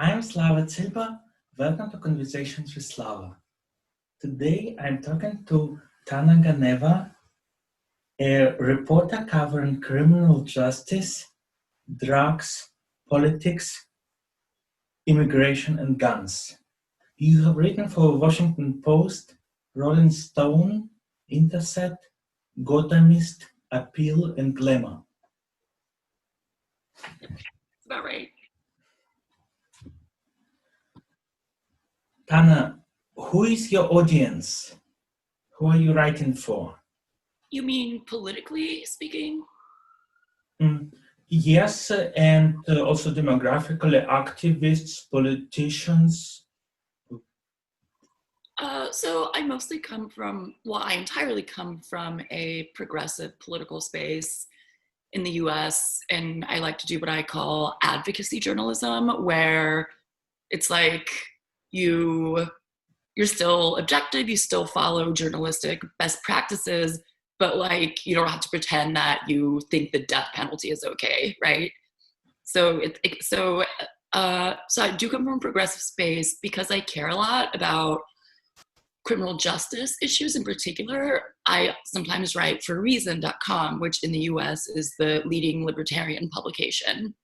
I'm Slava Silva. Welcome to Conversations with Slava. Today I'm talking to Tana Ganeva, a reporter covering criminal justice, drugs, politics, immigration, and guns. You have written for Washington Post, Rolling Stone, Intercept, Gothamist, Appeal, and Glamour. That's about right. Tana, who is your audience? Who are you writing for? You mean politically speaking? Yes, and also demographically activists, politicians. So I mostly come from, I entirely come from a progressive political space in the US, and I like to do what I call advocacy journalism, where it's like you're still objective, you still follow journalistic best practices, but like you don't have to pretend that you think the death penalty is okay, right? So so I do come from a progressive space because I care a lot about criminal justice issues in particular. I sometimes write for Reason.com, which in the US is the leading libertarian publication,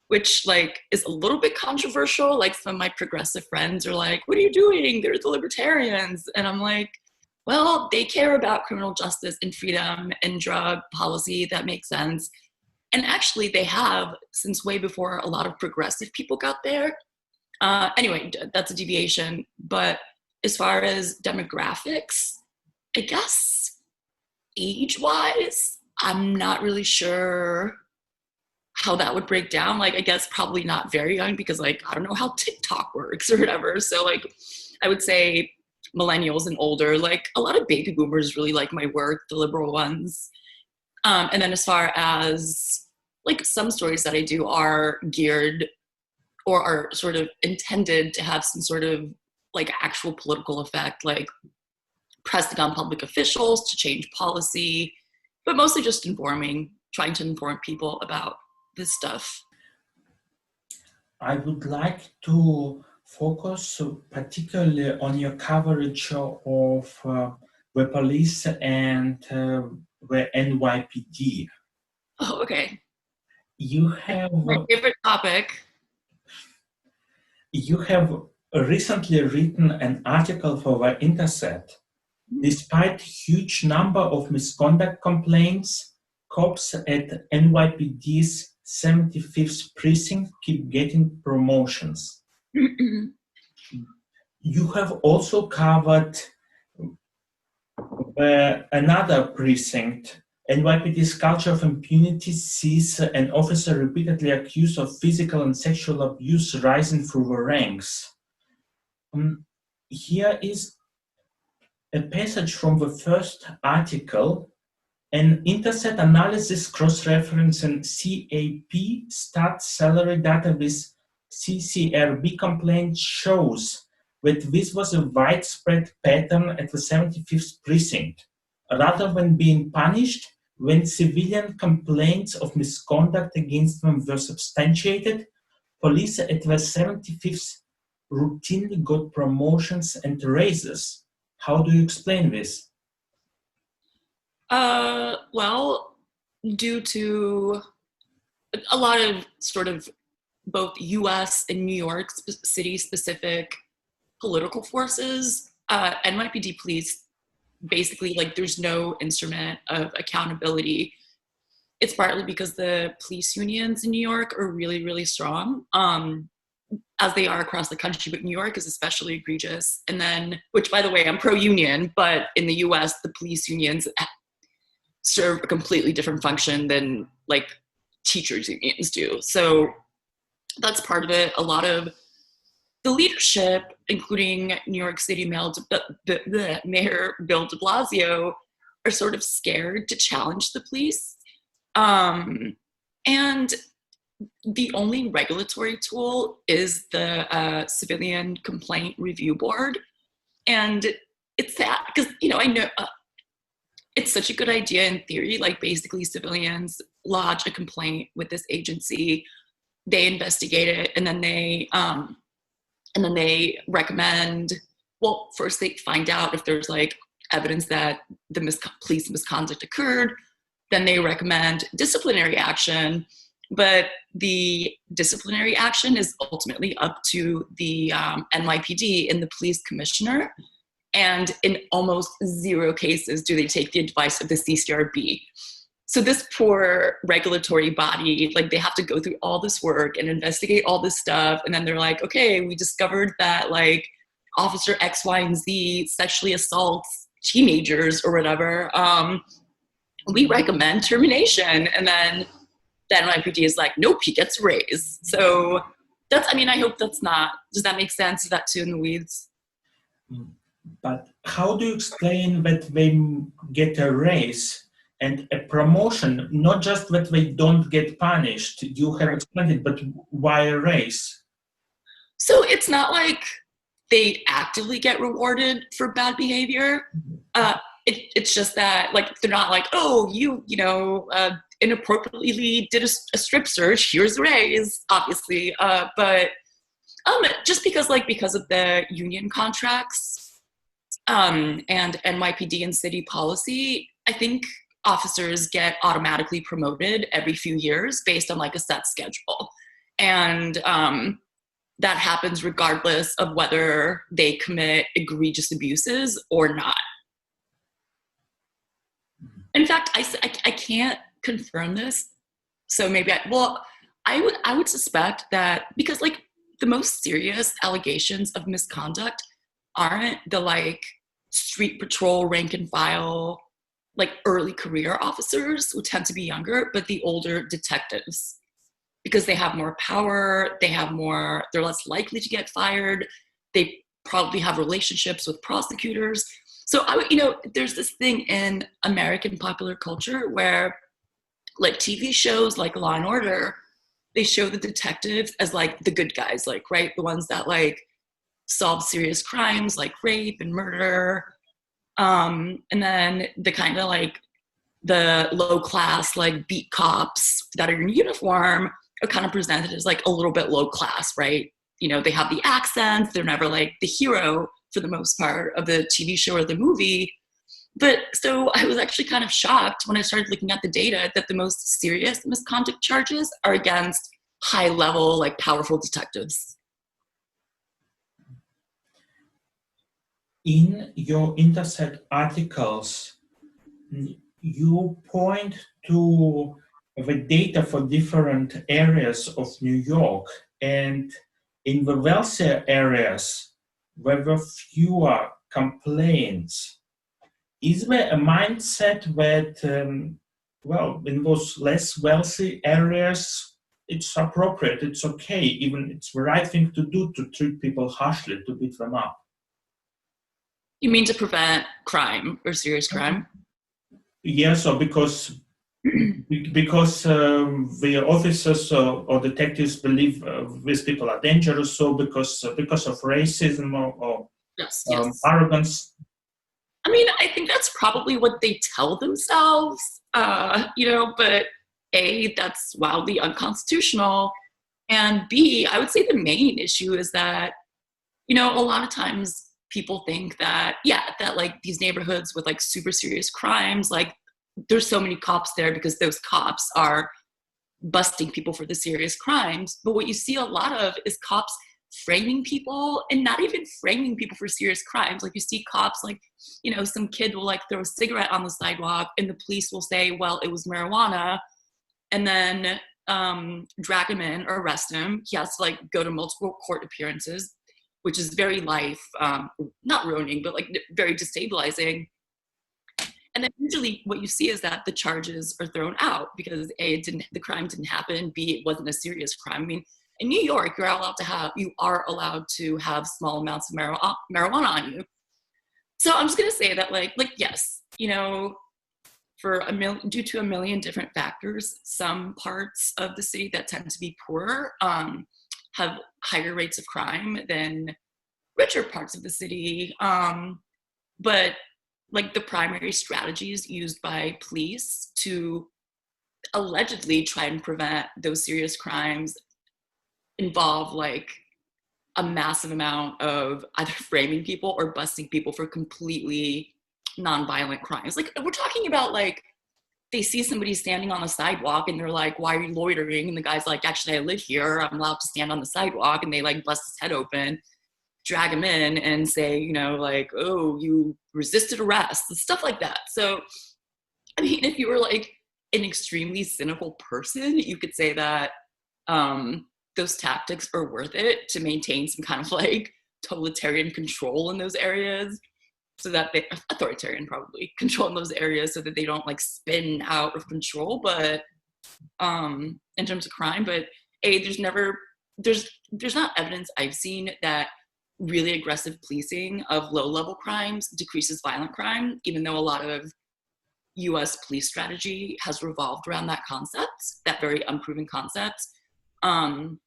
which like is a little bit controversial. Like some of my progressive friends are like, what are you doing? They're the libertarians. And I'm like, well, they care about criminal justice and freedom and drug policy. That makes sense. And actually they have since way before a lot of progressive people got there. Anyway, that's a deviation. But as far as demographics, I guess age-wise, I'm not really sure how that would break down. Like, I guess probably not very young because like, I don't know how TikTok works or whatever. So like, I would say millennials and older, like a lot of baby boomers really like my work, the liberal ones. And then as far as like some stories that I do are geared or are sort of intended to have some sort of like actual political effect, like pressing on public officials to change policy, but mostly just trying to inform people about this stuff. I would like to focus particularly on your coverage of the police and the NYPD. Oh, okay. You have my favorite topic. You have recently written an article for the Intercept. Despite huge number of misconduct complaints, cops at NYPD's 75th precinct keep getting promotions. You have also covered another precinct. NYPD's culture of impunity sees an officer repeatedly accused of physical and sexual abuse rising through the ranks. Here is a passage from the first article. An Intercept analysis cross-referencing CAP start salary data with CCRB complaint shows that this was a widespread pattern at the 75th precinct. Rather than being punished, when civilian complaints of misconduct against them were substantiated, police at the 75th routinely got promotions and raises. How do you explain this? Well, due to a lot of sort of both US and New York city-specific political forces, NYPD police, basically, like, there's no instrument of accountability. It's partly because the police unions in New York are really, really strong, as they are across the country, but New York is especially egregious. And then, which by the way, I'm pro-union, but in the US, the police unions serve a completely different function than like teachers unions do. So that's part of it. A lot of the leadership, including New York City Mayor Bill de Blasio, are sort of scared to challenge the police. And the only regulatory tool is the Civilian Complaint Review Board. And it's that, because, you know, I know it's such a good idea in theory, like basically civilians lodge a complaint with this agency. they investigate it, and then they recommend, well, first they find out if there's like evidence that the police misconduct occurred, then they recommend disciplinary action, but the disciplinary action is ultimately up to the NYPD and the police commissioner, and in almost zero cases do they take the advice of the CCRB. So this poor regulatory body, like they have to go through all this work and investigate all this stuff. And then they're like, okay, we discovered that like officer X, Y, and Z sexually assaults teenagers or whatever. We recommend termination. And then the NYPD is like, nope, he gets raised. So that's, I mean, I hope that's not, does that make sense? Is that too in the weeds? But how do you explain that they get a raise and a promotion, not just that they don't get punished? You have explained it, but why a raise? So it's not like they actively get rewarded for bad behavior. It's just that like they're not like, oh, you inappropriately did a strip search, here's a raise, obviously. But just because of the union contracts and NYPD and city policy, I think officers get automatically promoted every few years based on like a set schedule. And that happens regardless of whether they commit egregious abuses or not. In fact, I can't confirm this. So maybe I would suspect that because like the most serious allegations of misconduct aren't the like street patrol rank and file, like early career officers who tend to be younger, but the older detectives, because they have more power, they're less likely to get fired. They probably have relationships with prosecutors. So there's this thing in American popular culture where like TV shows like Law and Order, they show the detectives as like the good guys, like, right? The ones that like solve serious crimes like rape and murder. And then the kind of like the low class, like beat cops that are in uniform are kind of presented as like a little bit low class, right? They have the accents, they're never like the hero for the most part of the TV show or the movie. But so I was actually kind of shocked when I started looking at the data that the most serious misconduct charges are against high level, like powerful detectives. In your Intercept articles, you point to the data for different areas of New York, and in the wealthier areas, there were fewer complaints. Is there a mindset that, in those less wealthy areas, it's appropriate, it's okay, even it's the right thing to do to treat people harshly, to beat them up? You mean to prevent crime or serious crime? Yes, or because the officers or detectives believe these people are dangerous, so because of racism or yes. Arrogance. I mean, I think that's probably what they tell themselves, but A, that's wildly unconstitutional. And B, I would say the main issue is that, a lot of times people think that, that like these neighborhoods with like super serious crimes, like there's so many cops there because those cops are busting people for the serious crimes. But what you see a lot of is cops framing people, and not even framing people for serious crimes. Like you see cops like, some kid will like throw a cigarette on the sidewalk and the police will say, well, it was marijuana, and then drag him in or arrest him. He has to like go to multiple court appearances, which is very not ruining, but like very destabilizing. And then usually what you see is that the charges are thrown out because A, the crime didn't happen, B, it wasn't a serious crime. I mean, in New York, you are allowed to have small amounts of marijuana on you. So I'm just gonna say that like yes, due to a million different factors, some parts of the city that tend to be poorer have higher rates of crime than richer parts of the city. But like the primary strategies used by police to allegedly try and prevent those serious crimes involve like a massive amount of either framing people or busting people for completely nonviolent crimes. Like we're talking about like they see somebody standing on the sidewalk and they're like, why are you loitering? And the guy's like, actually, I live here. I'm allowed to stand on the sidewalk. And they like bust his head open, drag him in and say, you know, like, oh, you resisted arrest and stuff like that. So, I mean, if you were like an extremely cynical person, you could say that those tactics are worth it to maintain some kind of like totalitarian control in those areas. So that they, authoritarian probably, control in those areas so that they don't like spin out of control. But in terms of crime, but there's not evidence I've seen that really aggressive policing of low-level crimes decreases violent crime, even though a lot of US police strategy has revolved around that concept, that very unproven concept. And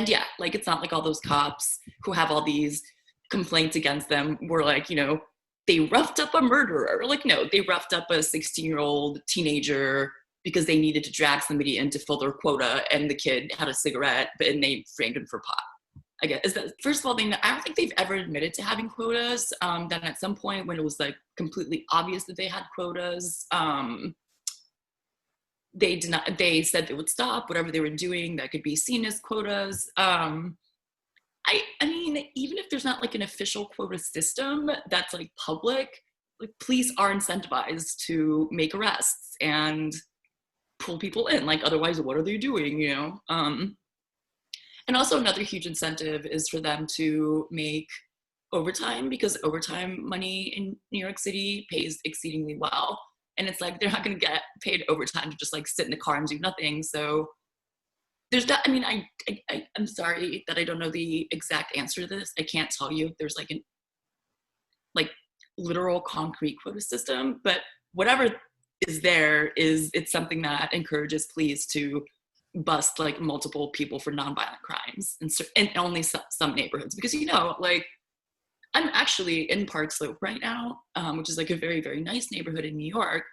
yeah, like it's not like all those cops who have all these complaints against them were like, you know, they roughed up a murderer. Like, no, they roughed up a 16-year-old teenager because they needed to drag somebody in to fill their quota and the kid had a cigarette, and they framed him for pot. I guess, is that, first of all, I don't think they've ever admitted to having quotas. Then at some point when it was like completely obvious that they had quotas, they said they would stop whatever they were doing that could be seen as quotas. I mean, even if there's not like an official quota system that's like public, like police are incentivized to make arrests and pull people in. Like otherwise, what are they doing? You know. And also another huge incentive is for them to make overtime, because overtime money in New York City pays exceedingly well. And it's like they're not going to get paid overtime to just like sit in the car and do nothing. So there's that. I mean, I'm sorry that I don't know the exact answer to this. I can't tell you if there's like an like literal concrete quota system, but whatever is there is it's something that encourages police to bust like multiple people for nonviolent crimes in only some neighborhoods. Because, you know, like I'm actually in Park Slope right now, which is like a very, very nice neighborhood in New York.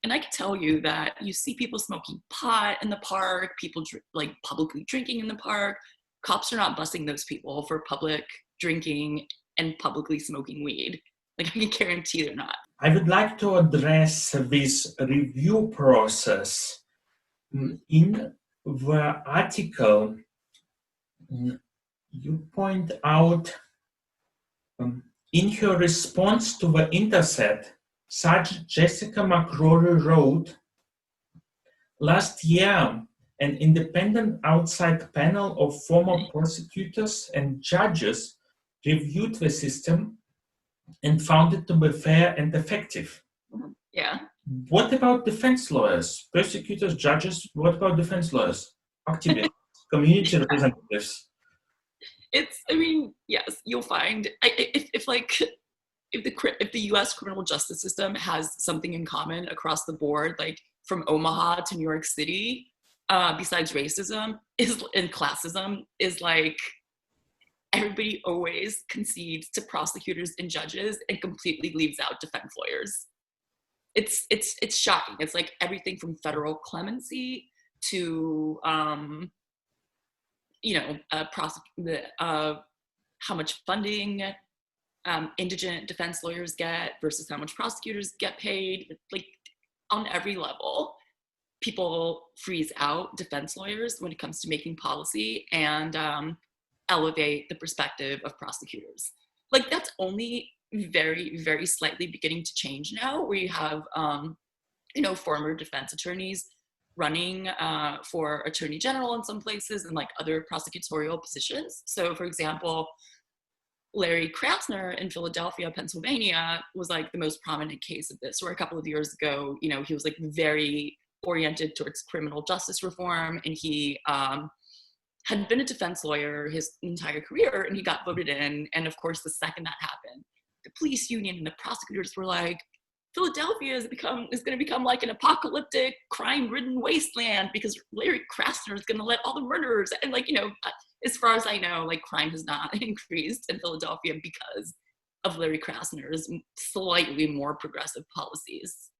And I can tell you that you see people smoking pot in the park, people like publicly drinking in the park. Cops are not busting those people for public drinking and publicly smoking weed. Like I can guarantee they're not. I would like to address this review process. In the article, you point out in her response to the Intercept, Sergeant Jessica McCrory wrote, last year, an independent outside panel of former prosecutors and judges reviewed the system and found it to be fair and effective. Yeah. What about defense lawyers, prosecutors, judges? What about defense lawyers, activists, community representatives? I mean, yes, you'll find if the U.S. criminal justice system has something in common across the board, like from Omaha to New York City, besides racism and classism, is like everybody always concedes to prosecutors and judges and completely leaves out defense lawyers. It's shocking. It's like everything from federal clemency to how much funding indigent defense lawyers get versus how much prosecutors get paid. Like on every level, people freeze out defense lawyers when it comes to making policy and elevate the perspective of prosecutors. Like that's only very, very slightly beginning to change now, where you have former defense attorneys running for attorney general in some places and like other prosecutorial positions. So for example, Larry Krasner in Philadelphia, Pennsylvania was like the most prominent case of this, where a couple of years ago, you know, he was like very oriented towards criminal justice reform, and he had been a defense lawyer his entire career, and he got voted in. And of course, the second that happened, the police union and the prosecutors were like, Philadelphia is going to become like an apocalyptic, crime-ridden wasteland because Larry Krasner is going to let all the murderers. And like, you know, as far as I know, like crime has not increased in Philadelphia because of Larry Krasner's slightly more progressive policies.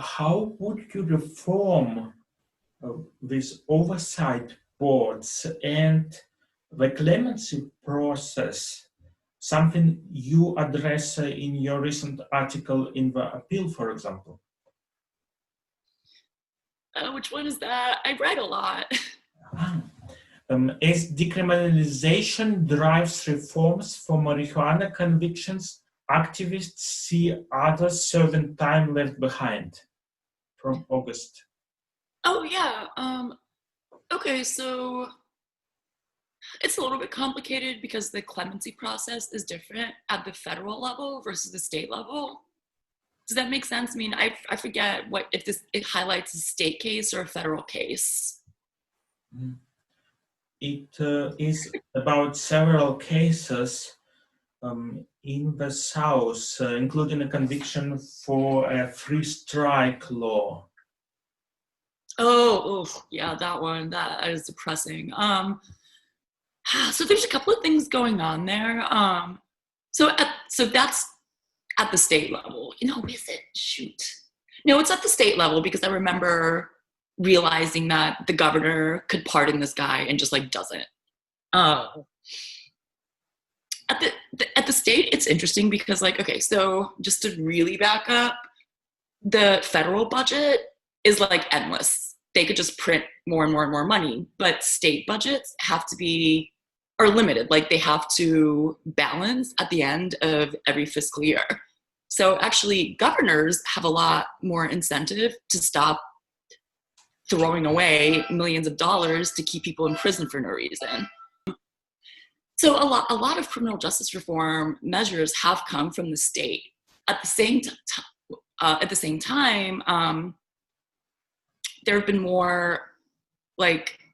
How would you reform with oversight boards and the clemency process, something you address in your recent article in the Appeal, for example? Which one is that? I write a lot. As decriminalization drives reforms for marijuana convictions, activists see others serving time left behind. From August. Oh, yeah. Okay, so it's a little bit complicated because the clemency process is different at the federal level versus the state level. Does that make sense? I mean, I forget if it highlights a state case or a federal case. It is about several cases in the South, including a conviction for a free strike law. Oh, yeah, that one. That is depressing. So there's a couple of things going on there. So that's at the state level. Is it? Shoot. No, it's at the state level because I remember realizing that the governor could pardon this guy and just doesn't. At the state, it's interesting because okay, so just to really back up, the federal budget is endless. They could just print more and more and more money, but state budgets are limited. They have to balance at the end of every fiscal year. So actually governors have a lot more incentive to stop throwing away millions of dollars to keep people in prison for no reason. So a lot of criminal justice reform measures have come from the state. At the same time, there have been more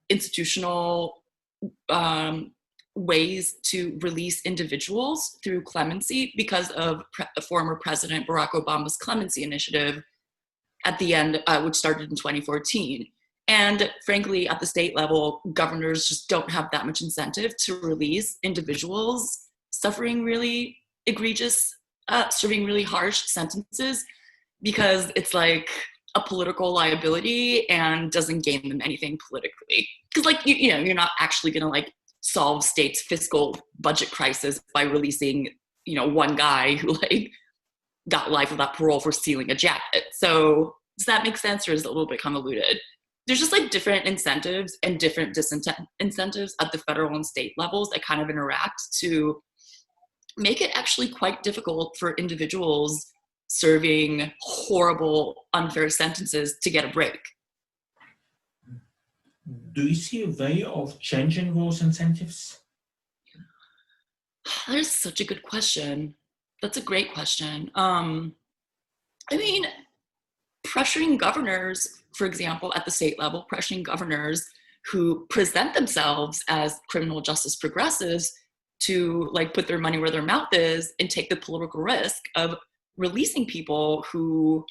institutional ways to release individuals through clemency because of former President Barack Obama's clemency initiative at the end, which started in 2014. And frankly, at the state level, governors just don't have that much incentive to release individuals suffering really egregious, serving really harsh sentences because it's a political liability and doesn't gain them anything politically. Because you're not actually going to solve state's fiscal budget crisis by releasing one guy who got life without parole for stealing a jacket. So does that make sense, or is it a little bit convoluted? There's just different incentives and different disincentives at the federal and state levels that kind of interact to make it actually quite difficult for individuals serving horrible, unfair sentences to get a break. Do you see a way of changing those incentives? That is such a good question. That's a great question. I mean, pressuring governors, for example, at the state level, pressuring governors who present themselves as criminal justice progressives to put their money where their mouth is and take the political risk of releasing people who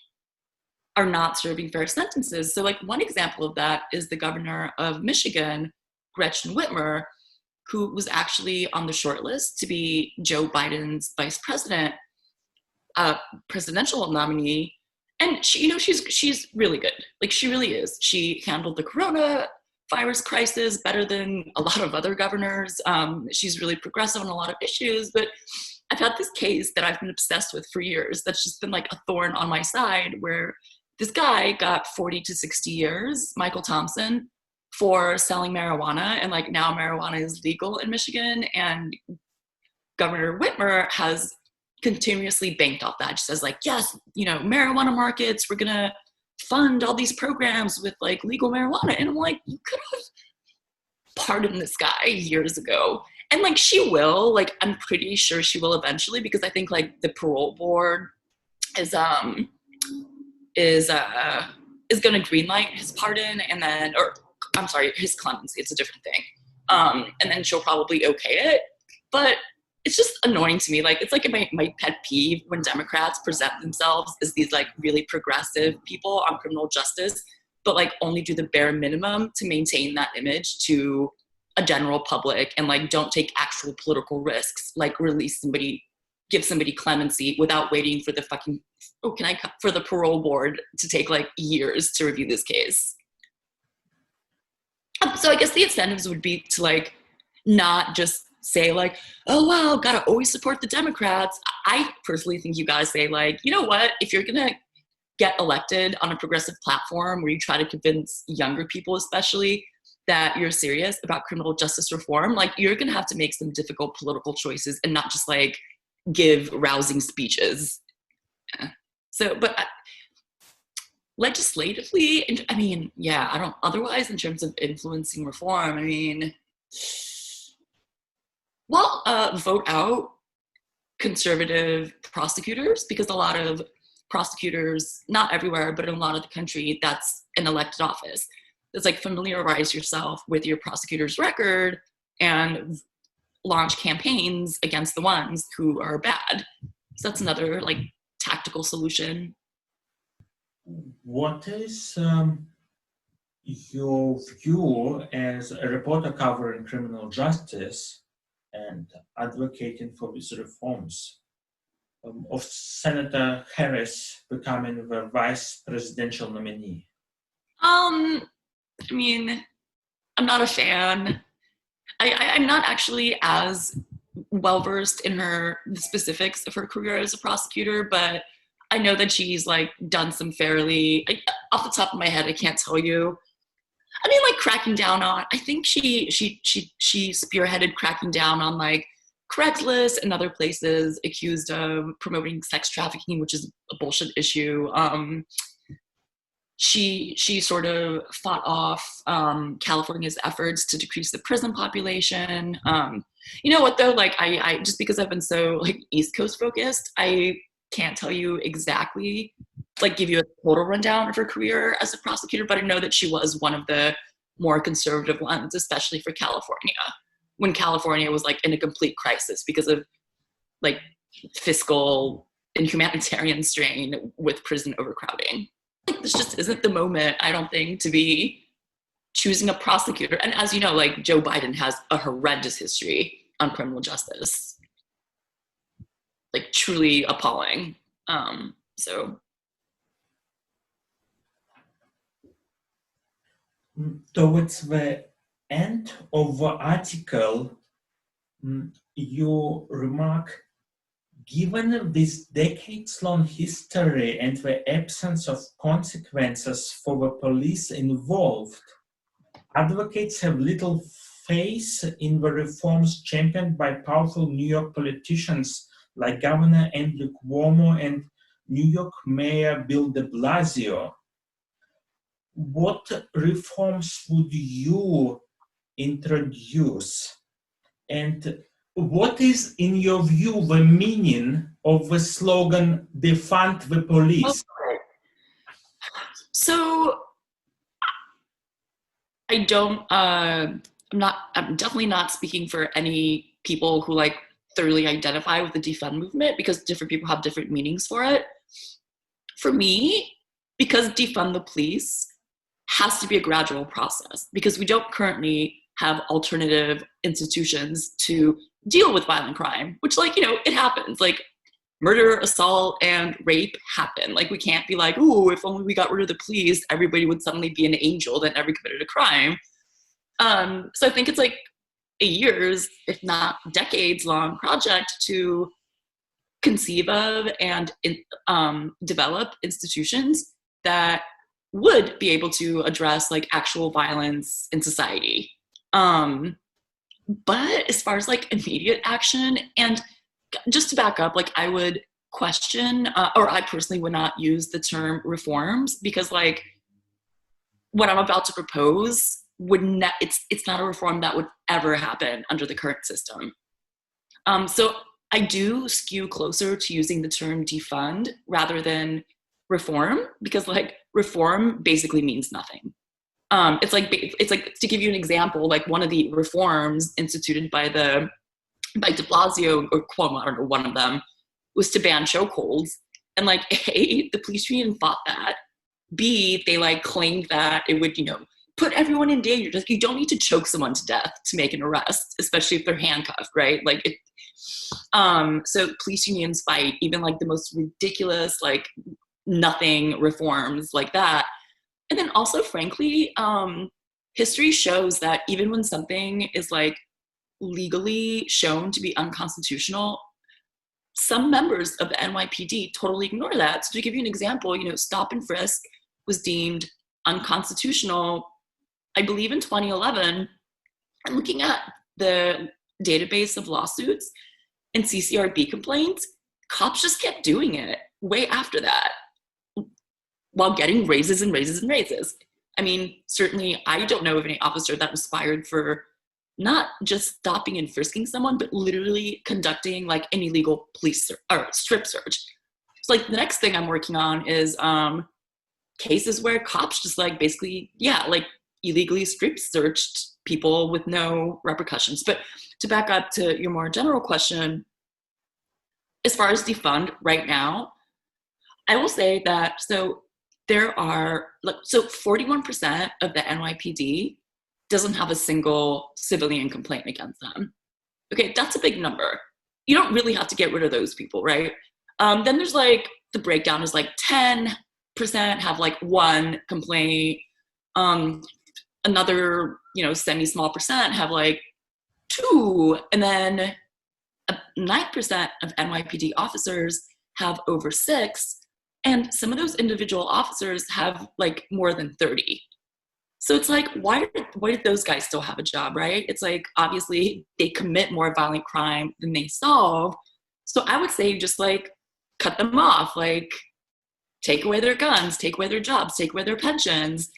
are not serving fair sentences. So one example of that is the governor of Michigan, Gretchen Whitmer, who was actually on the short list to be Joe Biden's vice president, presidential nominee. And she's really good. She really is. She handled the coronavirus crisis better than a lot of other governors. She's really progressive on a lot of issues, but I've had this case that I've been obsessed with for years that's just been a thorn on my side, where this guy got 40 to 60 years, Michael Thompson, for selling marijuana. And now marijuana is legal in Michigan. And Governor Whitmer has continuously banked off that. She says yes, marijuana markets, we're going to fund all these programs with legal marijuana. And I'm you could have pardoned this guy years ago. And she will, I'm pretty sure she will eventually, because I think the parole board is going to greenlight his pardon, and then, or I'm sorry, his clemency. It's a different thing. And then she'll probably okay it. But it's just annoying to me. It's my pet peeve when Democrats present themselves as these really progressive people on criminal justice, but only do the bare minimum to maintain that image to a general public, and don't take actual political risks, release somebody, give somebody clemency without waiting for the for the parole board to take years to review this case. So I guess the incentives would be to like not just say like, oh wow, gotta always support the Democrats. I personally think you gotta say like, you know what, if you're gonna get elected on a progressive platform where you try to convince younger people especially that you're serious about criminal justice reform, like you're gonna have to make some difficult political choices and not just like give rousing speeches. Yeah. So, but legislatively, I mean, yeah, I don't, otherwise in terms of influencing reform, I mean, well, vote out conservative prosecutors, because a lot of prosecutors, not everywhere, but in a lot of the country, that's an elected office. It's like familiarize yourself with your prosecutor's record and launch campaigns against the ones who are bad. So that's another like tactical solution. What is your view as a reporter covering criminal justice and advocating for these reforms of Senator Harris becoming the vice presidential nominee? I mean, I'm not a fan. I'm not actually as well versed in the specifics of her career as a prosecutor, but I know that she's like done some fairly, off the top of my head, I can't tell you. I mean, like cracking down on, I think she spearheaded cracking down on like Craigslist and other places accused of promoting sex trafficking, which is a bullshit issue. She sort of fought off California's efforts to decrease the prison population. You know what though? Like I just because I've been so like East Coast focused, I can't tell you exactly, like give you a total rundown of her career as a prosecutor, but I know that she was one of the more conservative ones, especially for California, when California was like in a complete crisis because of like fiscal and humanitarian strain with prison overcrowding. Like this just isn't the moment, I don't think, to be choosing a prosecutor. And as you know, like Joe Biden has a horrendous history on criminal justice, like truly appalling. So towards the end of the article, you remark, given this decades-long history and the absence of consequences for the police involved, advocates have little faith in the reforms championed by powerful New York politicians like Governor Andrew Cuomo and New York Mayor Bill de Blasio. What reforms would you introduce? And what is, in your view, the meaning of the slogan, defund the police? So I don't, I'm definitely not speaking for any people who like thoroughly identify with the defund movement, because different people have different meanings for it. For me, because defund the police has to be a gradual process, because we don't currently have alternative institutions to deal with violent crime, which, like, you know, it happens. Like murder, assault, and rape happen. Like we can't be like, ooh, if only we got rid of the police, everybody would suddenly be an angel that never committed a crime. So I think it's like a years, if not decades long project to conceive of and develop institutions that would be able to address like actual violence in society. But as far as like immediate action, and just to back up, like I would question, or I personally would not use the term reforms, because like what I'm about to propose would not, it's not a reform that would ever happen under the current system. So I do skew closer to using the term defund rather than reform, because like reform basically means nothing. It's like to give you an example, like one of the reforms instituted by De Blasio or Cuomo, I don't know, one of them, was to ban chokeholds. And like A, the police union fought that. B, they like claimed that it would, you know, put everyone in danger. Just, you don't need to choke someone to death to make an arrest, especially if they're handcuffed, right? Like it, so police unions fight even like the most ridiculous, like nothing reforms like that. And then also, frankly, history shows that even when something is like legally shown to be unconstitutional, some members of the NYPD totally ignore that. So to give you an example, stop and frisk was deemed unconstitutional, I believe in 2011. And looking at the database of lawsuits and CCRB complaints, cops just kept doing it way after that, while getting raises and raises and raises. I mean, certainly I don't know of any officer that was fired for not just stopping and frisking someone, but literally conducting like an illegal police or strip search. So like the next thing I'm working on is cases where cops just like basically, like illegally strip searched people with no repercussions. But to back up to your more general question, as far as defund right now, I will say that there are 41% of the NYPD doesn't have a single civilian complaint against them. Okay, that's a big number. You don't really have to get rid of those people, right? Then there's like the breakdown is like 10% have like one complaint. Another semi-small percent have like two, and then 9% of NYPD officers have over 6. And some of those individual officers have like more than 30. So it's like, why did those guys still have a job, right? It's like, obviously they commit more violent crime than they solve. So I would say just like cut them off, like take away their guns, take away their jobs, take away their pensions.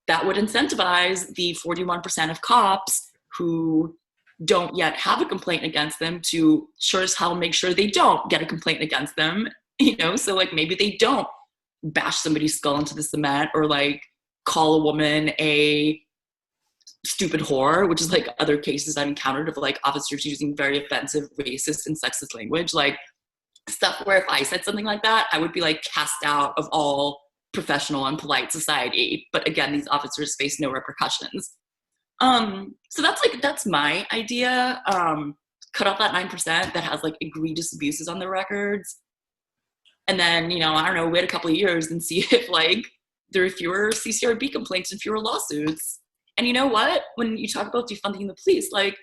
That would incentivize the 41% of cops who don't yet have a complaint against them to sure as hell make sure they don't get a complaint against them. So like maybe they don't bash somebody's skull into the cement or like call a woman a stupid whore, which is like other cases I've encountered of like officers using very offensive, racist, and sexist language, like stuff where if I said something like that, I would be like cast out of all professional and polite society. But again, these officers face no repercussions. So that's my idea. Cut off that 9% that has like egregious abuses on their records. And then, I don't know, wait a couple of years and see if like there are fewer CCRB complaints and fewer lawsuits. And you know what? When you talk about defunding the police, like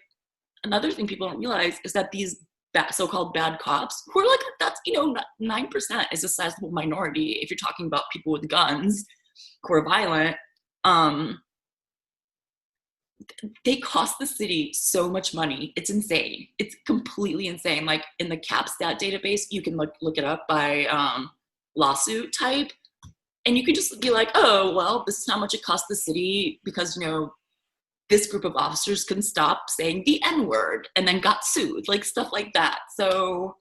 another thing people don't realize is that these so-called bad cops, who are like, that's, 9% is a sizable minority if you're talking about people with guns who are violent. They cost the city so much money. It's insane. It's completely insane. Like in the CapStat database, you can look it up by lawsuit type. And you could just be like, oh, well, this is how much it cost the city because, this group of officers couldn't stop saying the N-word and then got sued, like stuff like that. So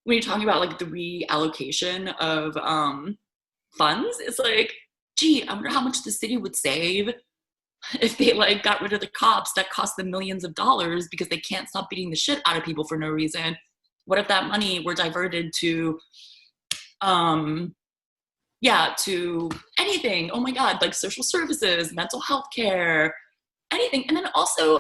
when you're talking about like the reallocation of funds, it's like, gee, I wonder how much the city would save if they like got rid of the cops that cost them millions of dollars because they can't stop beating the shit out of people for no reason. What if that money were diverted to to anything? Oh my God, like social services, mental health care, anything. And then also,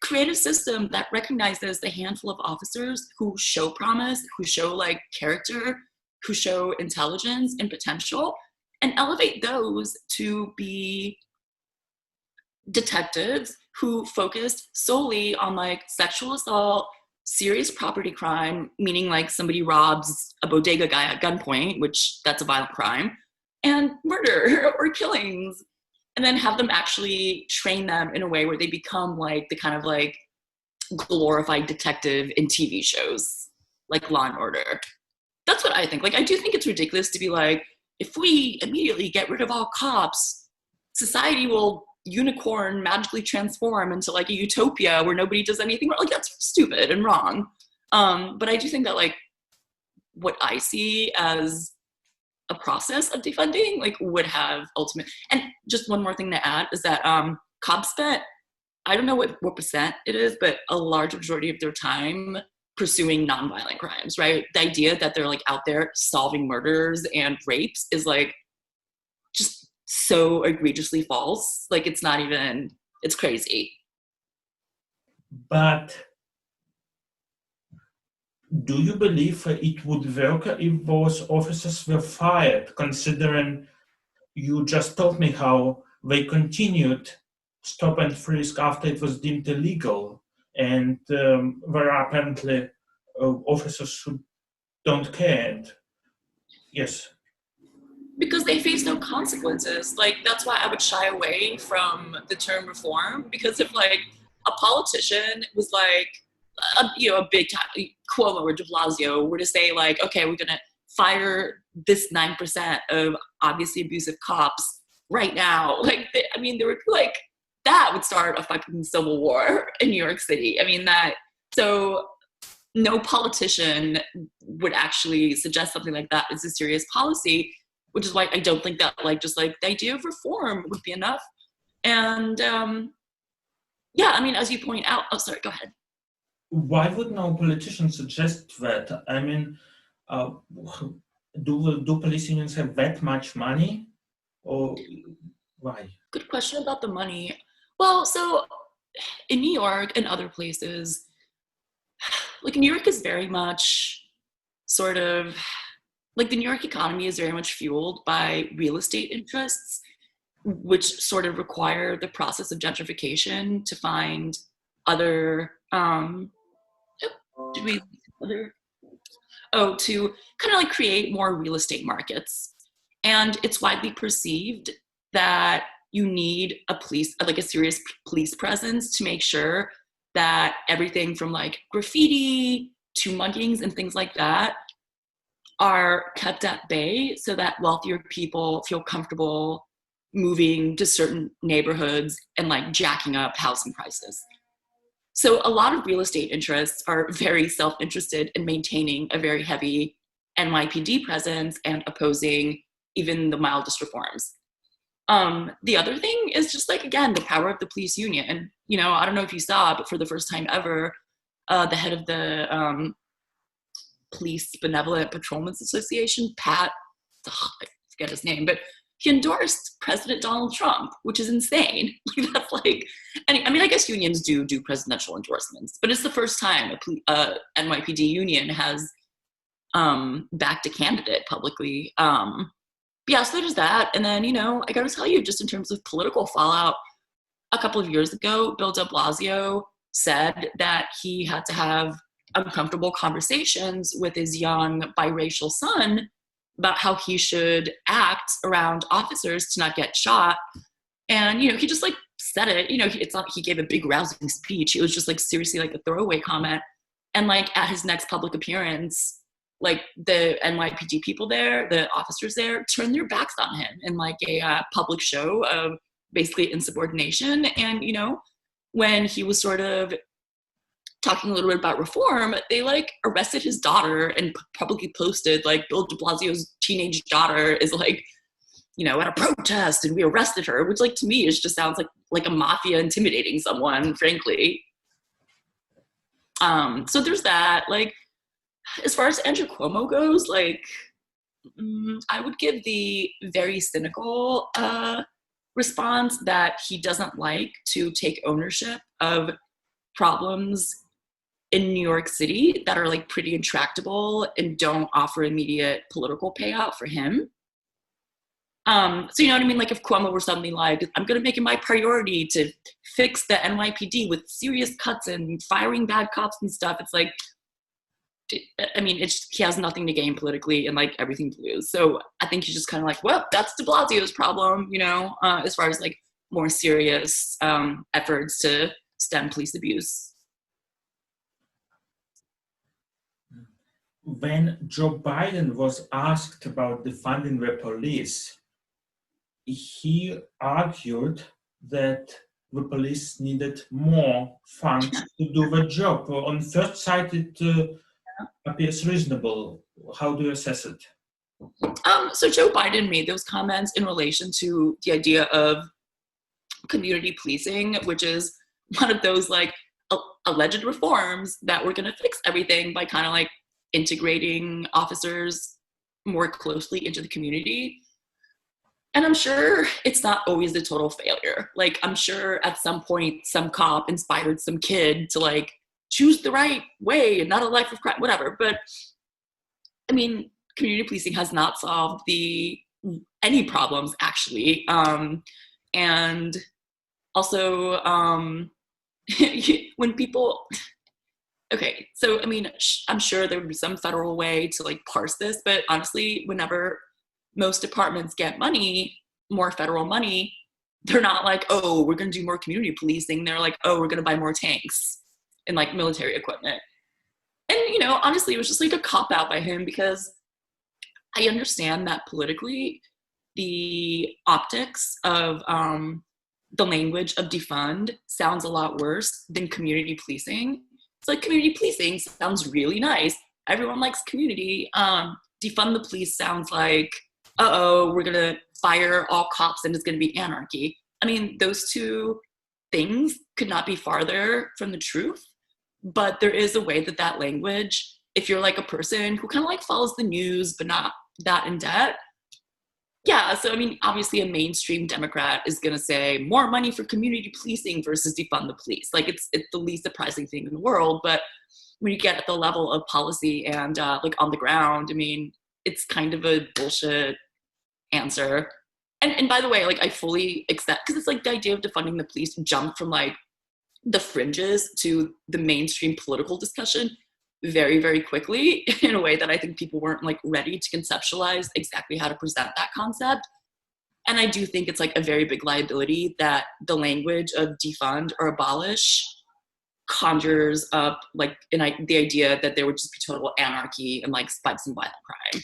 create a system that recognizes the handful of officers who show promise, who show like character, who show intelligence and potential, and elevate those to be detectives who focused solely on like sexual assault, serious property crime, meaning like somebody robs a bodega guy at gunpoint, which that's a violent crime, and murder or killings, and then have them actually train them in a way where they become like the kind of like glorified detective in TV shows like Law and Order. That's what I think. Like, I do think it's ridiculous to be like, if we immediately get rid of all cops, society will unicorn magically transform into like a utopia where nobody does anything wrong. Like, that's stupid and wrong. But I do think that like what I see as a process of defunding like would have ultimate. And just one more thing to add is that cops spent, I don't know what percent it is, but a large majority of their time pursuing nonviolent crimes, right? The idea that they're like out there solving murders and rapes is like just so egregiously false. Like, it's not even, it's crazy. But do you believe it would work if those officers were fired, considering you just told me how they continued stop and frisk after it was deemed illegal, and where apparently officers who don't care. And yes, because they face no consequences. Like, that's why I would shy away from the term reform, because if like a politician was like, a big time Cuomo or De Blasio were to say like, okay, we're gonna fire this 9% of obviously abusive cops right now, like there would be like, that would start a fucking civil war in New York City. I mean, that, so no politician would actually suggest something like that as a serious policy, which is why I don't think that like just like the idea of reform would be enough. And yeah, I mean, as you point out, oh, sorry, go ahead. Why would no politician suggest that? I mean, do police unions have that much money, or why? Good question about the money. Well, so in New York and other places, like New York is very much sort of like the New York economy is very much fueled by real estate interests, which sort of require the process of gentrification to find other to kind of like create more real estate markets. And it's widely perceived that you need a serious police presence to make sure that everything from like graffiti to muggings and things like that are kept at bay so that wealthier people feel comfortable moving to certain neighborhoods and like jacking up housing prices. So a lot of real estate interests are very self-interested in maintaining a very heavy NYPD presence and opposing even the mildest reforms. The other thing is just like, again, the power of the police union. You know, I don't know if you saw, but for the first time ever, the head of the Police Benevolent Patrolmen's Association, Pat, I forget his name, but he endorsed President Donald Trump, which is insane. Like, that's like, I mean, I guess unions do presidential endorsements, but it's the first time a NYPD union has backed a candidate publicly. Yeah, so there's that. And then, you know, I got to tell you, just in terms of political fallout, a couple of years ago, Bill de Blasio said that he had to have uncomfortable conversations with his young biracial son about how he should act around officers to not get shot. And, you know, he just like said it, you know, it's not, he gave a big rousing speech. It was just like seriously like a throwaway comment. And like at his next public appearance, like the NYPD people there, the officers there, turned their backs on him in like a public show of basically insubordination. And, you know, when he was sort of talking a little bit about reform, they like arrested his daughter and publicly posted like Bill de Blasio's teenage daughter is like, you know, at a protest and we arrested her, which like to me is just sounds like a mafia intimidating someone, frankly. So there's that. Like, as far as Andrew Cuomo goes, like, I would give the very cynical response that he doesn't like to take ownership of problems in New York City that are like pretty intractable and don't offer immediate political payout for him. So you know what I mean? Like if Cuomo were suddenly like, I'm going to make it my priority to fix the NYPD with serious cuts and firing bad cops and stuff. It's like, I mean, he has nothing to gain politically and like everything to lose. So I think he's just kind of like, well, that's de Blasio's problem, you know, as far as like more serious efforts to stem police abuse. When Joe Biden was asked about defunding the police, he argued that the police needed more funds to do the job. On first sight, it appears reasonable. How do you assess it? So Joe Biden made those comments in relation to the idea of community policing, which is one of those like alleged reforms that we're going to fix everything by kind of like integrating officers more closely into the community. And I'm sure it's not always a total failure. Like, I'm sure at some point, some cop inspired some kid to like choose the right way and not a life of crime, whatever. But I mean, community policing has not solved any problems actually. And Also, when people, okay, so I mean, I'm sure there would be some federal way to like parse this, but honestly, whenever most departments get money, more federal money, they're not like, oh, we're going to do more community policing. They're like, oh, we're going to buy more tanks and like military equipment. And, you know, honestly, it was just like a cop out by him, because I understand that politically, the optics of the language of defund sounds a lot worse than community policing. It's like community policing sounds really nice. Everyone likes community. Defund the police sounds like, uh-oh, we're gonna fire all cops and it's gonna be anarchy. I mean, those two things could not be farther from the truth, but there is a way that that language, if you're like a person who kind of like follows the news but not that in depth, yeah, so I mean, obviously a mainstream Democrat is going to say more money for community policing versus defund the police. Like it's the least surprising thing in the world. But when you get at the level of policy and like on the ground, I mean, it's kind of a bullshit answer. And by the way, like I fully accept, because it's like the idea of defunding the police jumped from like the fringes to the mainstream political discussion very, very quickly in a way that I think people weren't like ready to conceptualize exactly how to present that concept. And I do think it's like a very big liability that the language of defund or abolish conjures up like the idea that there would just be total anarchy and like spikes in violent crime,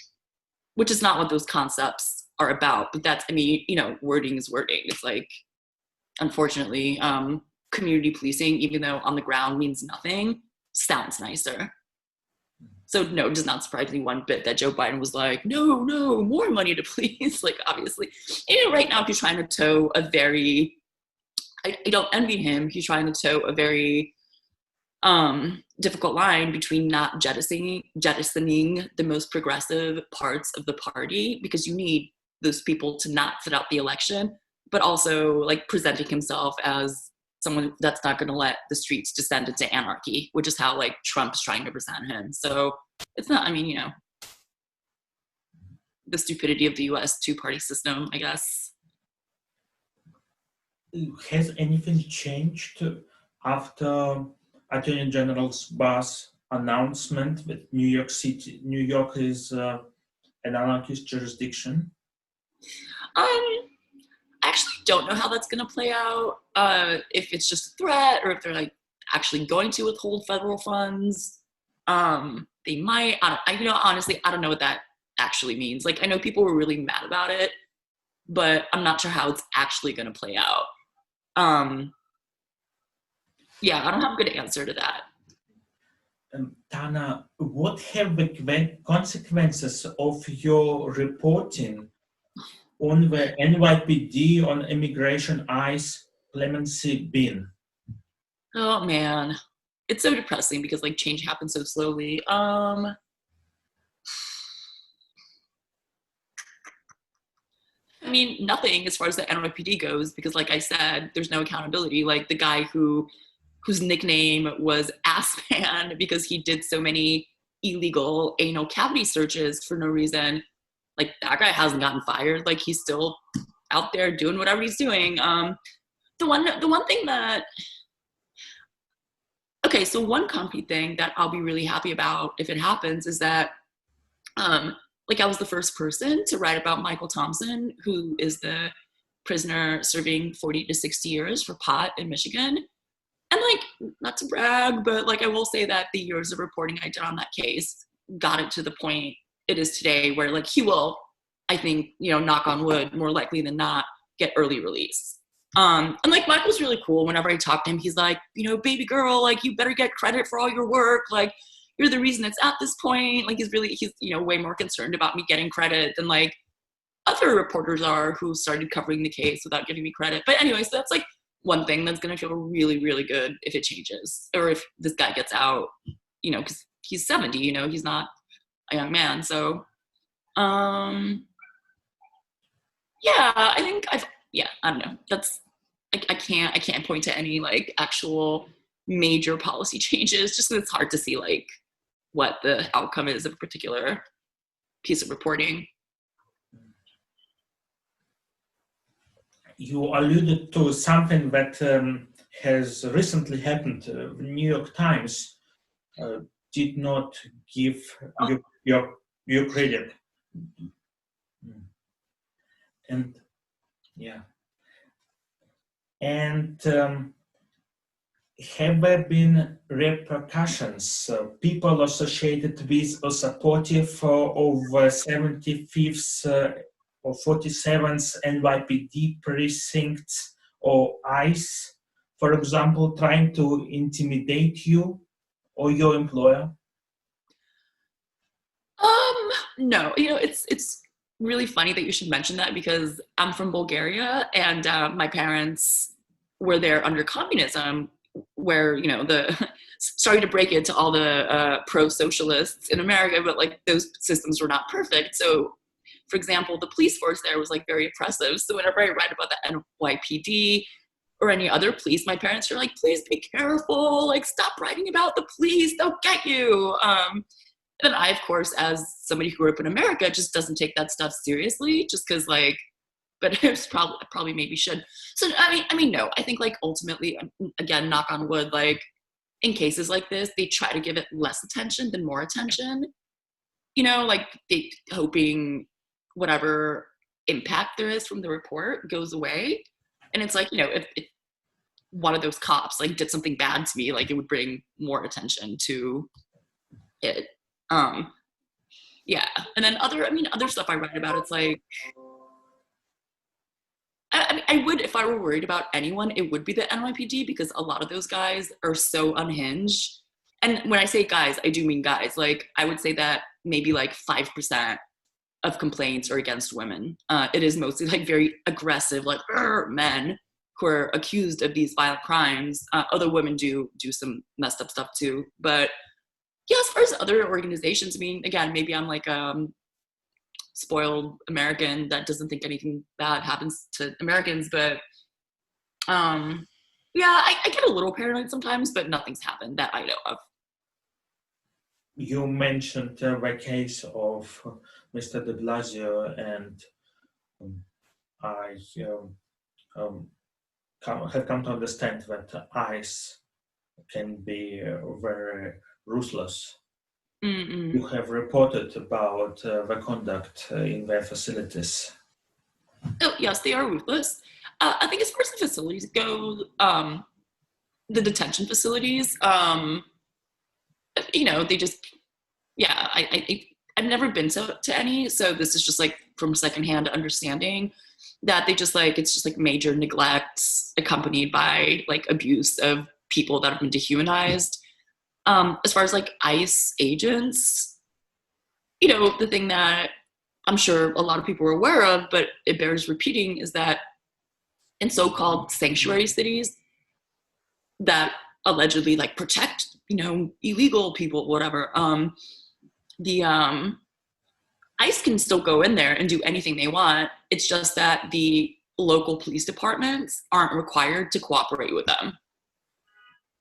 which is not what those concepts are about. But that's, I mean, you know, wording is wording. It's like, unfortunately, community policing, even though on the ground means nothing, sounds nicer. So no, it does not surprise me one bit that Joe Biden was like, no, more money to police. Like, obviously, you know, right now he's trying to toe a very, I don't envy him. He's trying to toe a very difficult line between not jettisoning the most progressive parts of the party, because you need those people to not sit out the election, but also like presenting himself as someone that's not going to let the streets descend into anarchy, which is how like Trump's trying to present him. So it's not, I mean, you know, the stupidity of the US two-party system, I guess. Has anything changed after Attorney General Barr's announcement that New York is an anarchist jurisdiction? I actually don't know how that's going to play out. If it's just a threat or if they're like actually going to withhold federal funds. They might. You know, honestly, I don't know what that actually means. Like, I know people were really mad about it, but I'm not sure how it's actually going to play out. Yeah, I don't have a good answer to that. Tana, what have the consequences of your reporting on the NYPD, on immigration, ICE, Clemency been? Oh man, it's so depressing because like change happens so slowly. I mean, nothing as far as the NYPD goes, because like I said, there's no accountability. Like the guy whose nickname was Ass Man because he did so many illegal anal cavity searches for no reason, like that guy hasn't gotten fired. Like he's still out there doing whatever he's doing. The one thing that, okay, so one concrete thing that I'll be really happy about if it happens is that like I was the first person to write about Michael Thompson, who is the prisoner serving 40 to 60 years for pot in Michigan. And like, not to brag, but like I will say that the years of reporting I did on that case got it to the point it is today where like he will, I think, you know, knock on wood, more likely than not, get early release. And like Michael's really cool. Whenever I talk to him, he's like, you know, baby girl, like you better get credit for all your work. Like you're the reason it's at this point. Like he's you know, way more concerned about me getting credit than like other reporters are who started covering the case without giving me credit. But anyway, so that's like one thing that's going to feel really, really good if it changes, or if this guy gets out, you know, because he's 70, you know, he's not a young man. So, yeah, I think I don't know. That's, I can't point to any like actual major policy changes, just because it's hard to see like what the outcome is of a particular piece of reporting. You alluded to something that has recently happened. The New York Times did not give you credit. And yeah. And have there been repercussions? People associated with or supportive of 75th or 47th NYPD precincts or ICE, for example, trying to intimidate you or your employer? No, it's really funny that you should mention that because I'm from Bulgaria and my parents were there under communism, where the sorry to break it to all the pro-socialists in America, but like those systems were not perfect. So, for example, the police force there was like very oppressive. So whenever I write about the NYPD or any other police, my parents are like, please be careful, like stop writing about the police, they'll get you. And then I, of course, as somebody who grew up in America, just doesn't take that stuff seriously, just because, like, but it's probably maybe should. So I mean, no. I think like ultimately, again, knock on wood, like in cases like this, they try to give it less attention than more attention. Like they hoping whatever impact there is from the report goes away. And it's like, if one of those cops like did something bad to me, like it would bring more attention to it. Yeah. And then other stuff I write about, it's like, I would, if I were worried about anyone, it would be the NYPD, because a lot of those guys are so unhinged. And when I say guys, I do mean guys. Like, I would say that maybe like 5% of complaints are against women. It is mostly like very aggressive, like men who are accused of these violent crimes. Other women do some messed up stuff too. But yeah, as far as other organizations, I mean, again, maybe I'm like spoiled American that doesn't think anything bad happens to Americans, but yeah, I get a little paranoid sometimes, but nothing's happened that I know of. You mentioned the case of Mr. de Blasio, and I have come to understand that ICE can be very ruthless. Mm-mm. You have reported about the conduct in their facilities. Oh, yes, they are ruthless. I think as far as the facilities go, the detention facilities, they just, yeah, I've never been to any, so this is just like from secondhand understanding that they just like, it's just like major neglect accompanied by like abuse of people that have been dehumanized. As far as like ICE agents, the thing that I'm sure a lot of people are aware of, but it bears repeating, is that in so-called sanctuary cities that allegedly like protect, illegal people, whatever, the ICE can still go in there and do anything they want. It's just that the local police departments aren't required to cooperate with them.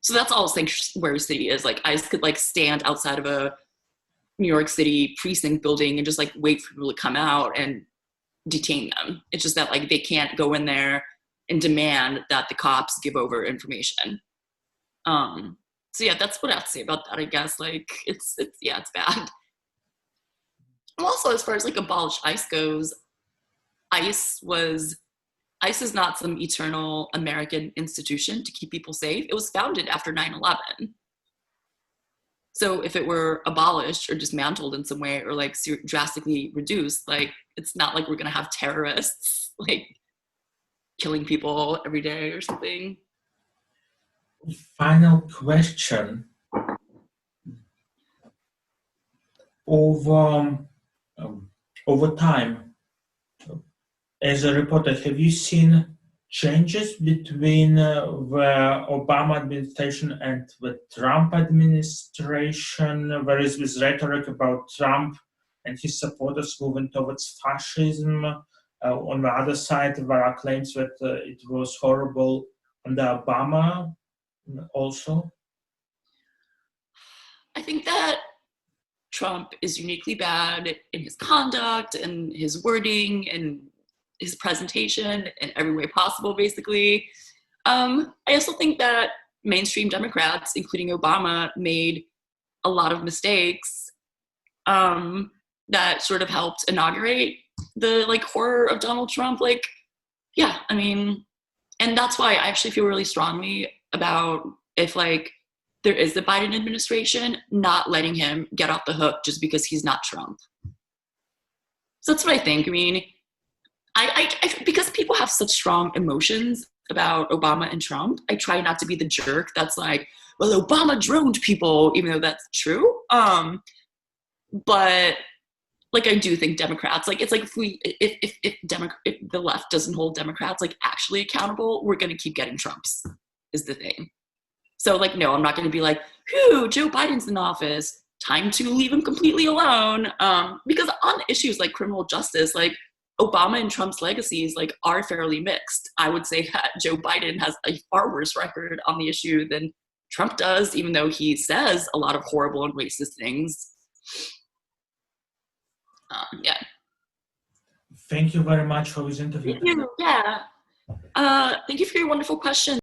So that's all sanctuary city is. Like ICE could like stand outside of a New York City precinct building and just like wait for people to come out and detain them. It's just that like they can't go in there and demand that the cops give over information. So yeah, that's what I have to say about that. I guess like it's bad. Also, as far as like abolish ICE goes, ICE is not some eternal American institution to keep people safe. It was founded after 9/11. So if it were abolished or dismantled in some way or like drastically reduced, like it's not like we're gonna have terrorists like killing people every day or something. Final question. Over time, as a reporter, have you seen changes between the Obama administration and the Trump administration? There is this rhetoric about Trump and his supporters moving towards fascism. On the other side, there are claims that it was horrible under Obama also. I think that Trump is uniquely bad in his conduct and his wording and his presentation in every way possible, basically. I also think that mainstream Democrats, including Obama, made a lot of mistakes that sort of helped inaugurate the like horror of Donald Trump. Like, yeah, I mean, and that's why I actually feel really strongly about if like there is the Biden administration, not letting him get off the hook just because he's not Trump. So that's what I think. I mean, I because people have such strong emotions about Obama and Trump, I try not to be the jerk that's like, well, Obama droned people, even though that's true. But like, I do think Democrats, like, it's like if the left doesn't hold Democrats like actually accountable, we're going to keep getting Trumps, is the thing. So like, no, I'm not going to be like, whew, Joe Biden's in office, time to leave him completely alone. Because on issues like criminal justice, like Obama and Trump's legacies like are fairly mixed. I would say that Joe Biden has a far worse record on the issue than Trump does, even though he says a lot of horrible and racist things. Yeah. Thank you very much for this interview. Thank you. Yeah. Thank you for your wonderful question.